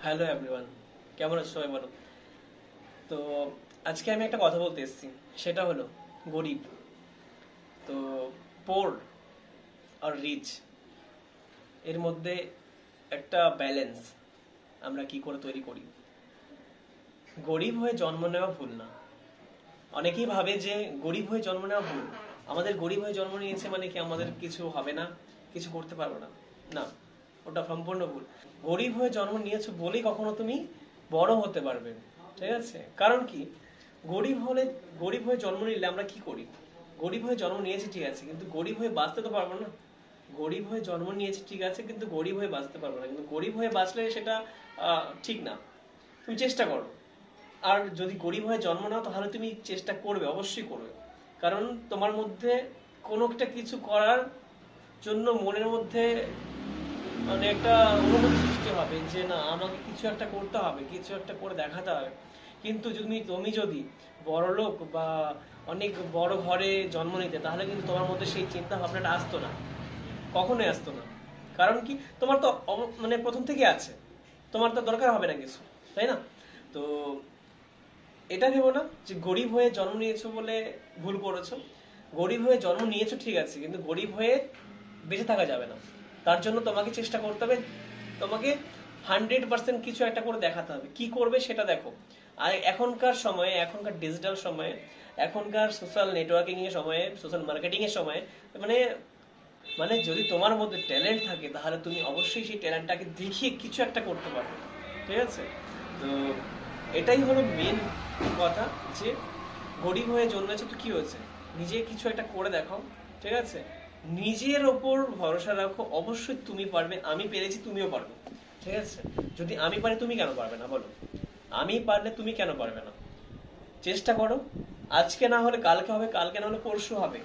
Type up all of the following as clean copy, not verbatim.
Hello everyone, কেমন আছো সবাই বলো। তো আজকে আমি একটা কথা বলতে এসেছি, সেটা হলো গরিব। তো পোর আর রিচ এর মধ্যে একটা ব্যালেন্স আমরা কি করে তৈরি করি। গরিব হয়ে জন্ম নেওয়া ভুল না। অনেকেই ভাবে যে গরিব হয়ে জন্ম নেওয়া ভুল, আমাদের গরিব হয়ে জন্ম নিয়েছে মানে কি আমাদের কিছু হবে না, কিছু করতে পারবো না। না, ওটা সম্পূর্ণ ভুল। গরিব হয়ে জন্ম নিয়েছো বলেই কখনো তুমি বড় হতে পারবে, ঠিক আছে? কারণ কি, গরিব হলে, গরিব হয়ে জন্ম নিলে আমরা কি করি? গরিব হয়ে জন্ম নিয়েছি ঠিক আছে, কিন্তু গরিব হয়ে বাঁচতে তো পারবো না। গরিব হয়ে জন্ম নিয়েছি ঠিক আছে, কিন্তু গরিব হয়ে বাঁচতে পারবো না। কিন্তু গরিব হয়ে বাঁচলে সেটা ঠিক না। তুমি চেষ্টা করো। আর যদি গরিব হয়ে জন্ম নাও তাহলে তুমি চেষ্টা করবে, অবশ্যই করবে। কারণ তোমার মধ্যে কোনো একটা কিছু করার জন্য মনের মধ্যে মানে একটা অনুভূতি সৃষ্টি হবে যে না, আমাকে কিছু একটা করতে হবে, কিছু একটা করে দেখাতে হবে। কিন্তু তুমি যদি বড়লোক বা অনেক বড় ঘরে জন্ম নিতে, তাহলে কিন্তু তোমার মধ্যে সেই চিন্তা ভাবনাটা আসতো না, কখনোই আসতো না। কারণ কি, তোমার তো মানে প্রথম থেকে আছে, তোমার তো দরকার হবে না কিছু, তাই না? তো এটা ভেবো না যে গরিব হয়ে জন্ম নিয়েছো বলে ভুল করেছো। গরিব হয়ে জন্ম নিয়েছো ঠিক আছে, কিন্তু গরিব হয়ে বেঁচে থাকা যাবে না। তার জন্য তোমাকে চেষ্টা করতে হবে, তোমাকে 100% কিছু একটা করে দেখাতে হবে। কি করবে সেটা দেখো। আর এখনকার সময়ে, এখনকার ডিজিটাল সময়ে, এখনকার সোশ্যাল নেটওয়ার্কিং এর সময়ে, সোশ্যাল মার্কেটিং এর সময়ে, মানে মানে যদি তোমার মধ্যে ট্যালেন্ট থাকে তাহলে তুমি অবশ্যই সেই ট্যালেন্টটাকে দেখিয়ে কিছু একটা করতে পারবে, ঠিক আছে? তো এটাই হলো মেন কথা, যে গরিব হয়ে জন্মেছো তো কি হয়েছে, নিজে কিছু একটা করে দেখাও, ঠিক আছে? নিজের ওপর ভরসা রাখো, অবশ্যই তুমি পারবে। আমি পেরেছি, তুমিও পারবে, ঠিক আছে? যদি আমি পারি তুমি কেন পারবে না বলো? আমি পারলে তুমি কেন পারবে না? চেষ্টা করো। আজকে না হলে কালকে হবে, কালকে না হলে পরশু হবে।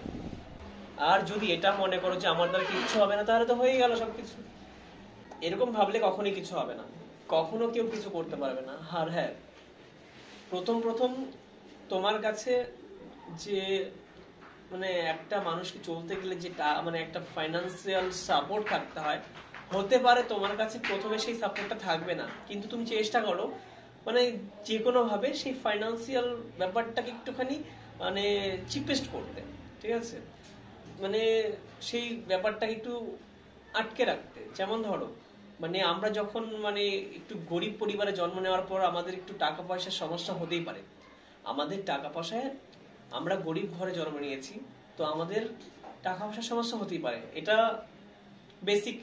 আর যদি এটা মনে করো যে আমার দ্বারা কিচ্ছু হবে না, তাহলে তো হয়ে গেল সবকিছু। এরকম ভাবলে কখনোই কিছু হবে না, কখনো কেউ কিছু করতে পারবে না। আর হ্যাঁ, প্রথম প্রথম তোমার কাছে যে মানে একটা মানুষকে চলতে গেলে যে মানে একটা ফাইন্যান্সিয়াল সাপোর্ট থাকতে হয়, হতে পারে তোমার কাছে প্রথমে সেই সাপোর্টটা থাকবে না, কিন্তু তুমি চেষ্টা করো মানে যে কোনো ভাবে সেই ফাইন্যান্সিয়াল ব্যাপারটাকে একটুখানি মানে চিপেস্ট করতে, ঠিক আছে? মানে সেই ব্যাপারটাকে একটু আটকে রাখতে। যেমন ধরো, মানে আমরা যখন মানে একটু গরিব পরিবারে জন্ম নেওয়ার পর আমাদের একটু টাকা পয়সার সমস্যা হতেই পারে। আমাদের টাকা পয়সায়, আমরা গরিব ঘরে জন্ম নিয়েছি, তো আমাদের টাকা পয়সার সমস্যা হতেই পারে, এটা বেসিক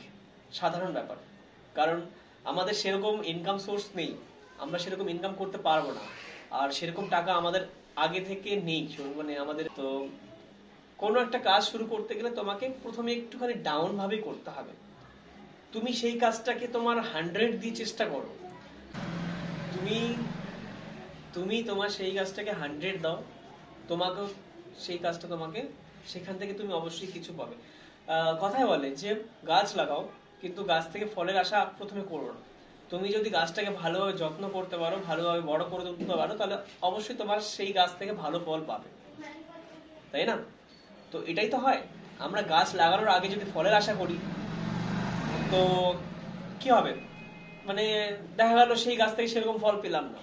সাধারণ ব্যাপার। কারণ আমাদের সেরকম ইনকাম সোর্স নেই, আমরা সেরকম ইনকাম করতে পারবো না, আর সেরকম টাকা আমাদের আগে থেকে নেই। মানে আমাদের তো কোনো একটা কাজ শুরু করতে গেলে তোমাকে প্রথমে একটুখানি ডাউন ভাবেই করতে হবে। তুমি সেই কাজটাকে তোমার 100 দিয়ে চেষ্টা করো। তুমি তুমি তোমার সেই কাজটাকে 100 দাও, তোমাকেও সেই কাজটা তোমাকে, সেখান থেকে তুমি অবশ্যই কিছু পাবে। কথায় বলে যে গাছ লাগাও, কিন্তু গাছ থেকে ফলের আশা প্রথমে করো না। তুমি যদি গাছটাকে ভালোভাবে যত্ন করতে পারো, ভালোভাবে বড় করে তুলতে পারো, তাহলে অবশ্যই তোমার সেই গাছ থেকে ভালো ফল পাবে, তাই না? তো এটাই তো হয়, আমরা গাছ লাগানোর আগে যদি ফলের আশা করি, তো কি হবে? মানে দেখা গেল সেই গাছ থেকে সেরকম ফল পেলাম না।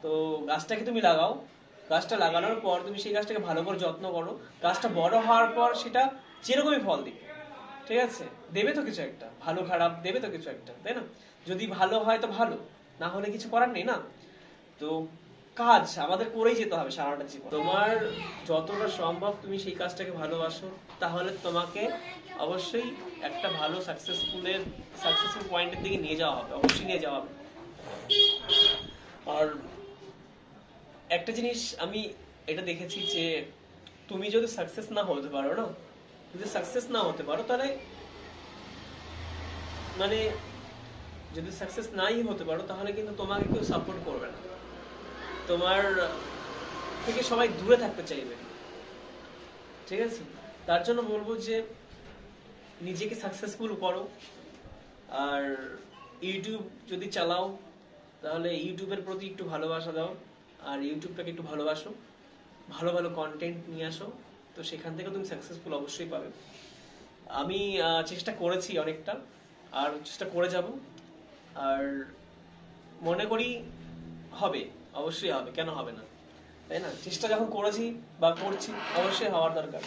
তো গাছটাকে তুমি লাগাও, গাছটা লাগানোর পর তুমি সেই গাছটাকে ভালো করে যত্ন করো। গাছটা বড় হওয়ার পর সেটা যেরকমই ফল দিবে, ঠিক আছে? দেবে তো কিছু একটা, ভালো খারাপ দেবে তো কিছু একটা, তাই না? যদি ভালো হয় তো ভালো, না হলে কিছু করার নেই না। তো কাজ আমাদের করেই যেতে হবে সারাটা জীবন। তোমার যতটা সম্ভব তুমি সেই কাজটাকে ভালোবাসো, তাহলে তোমাকে অবশ্যই একটা ভালো সাকসেসফুল পয়েন্টের দিকে নিয়ে যাওয়া হবে, অবশ্যই নিয়ে যাওয়া হবে। আর একটা জিনিস আমি এটা দেখেছি যে তুমি যদি সাকসেস না হতে পারো না, যদি সাকসেস না হতে পারো তাহলে মানে যদি সাকসেস নাই হতে পারো তাহলে কিন্তু তোমাকে কেউ সাপোর্ট করবে না, তোমার থেকে সবাই দূরে থাকতে চাইবে, ঠিক আছে? তার জন্য বলবো যে নিজেকে সাকসেসফুল করো। আর ইউটিউব যদি চালাও, তাহলে ইউটিউবের প্রতি একটু ভালোবাসা দাও, আর ইউটিউবটাকে একটু ভালোবাসো, ভালো ভালো কন্টেন্ট নিয়ে আসো। তো সেখান থেকে তুমি সাকসেসফুল অবশ্যই পাবে। আমি চেষ্টা করেছি অনেকটা, আর চেষ্টা করে যাব। আর মনে করি হবে, অবশ্যই হবে, কেন হবে না, তাই না? চেষ্টা যখন করেছি বা করছি, অবশ্যই হওয়ার দরকার।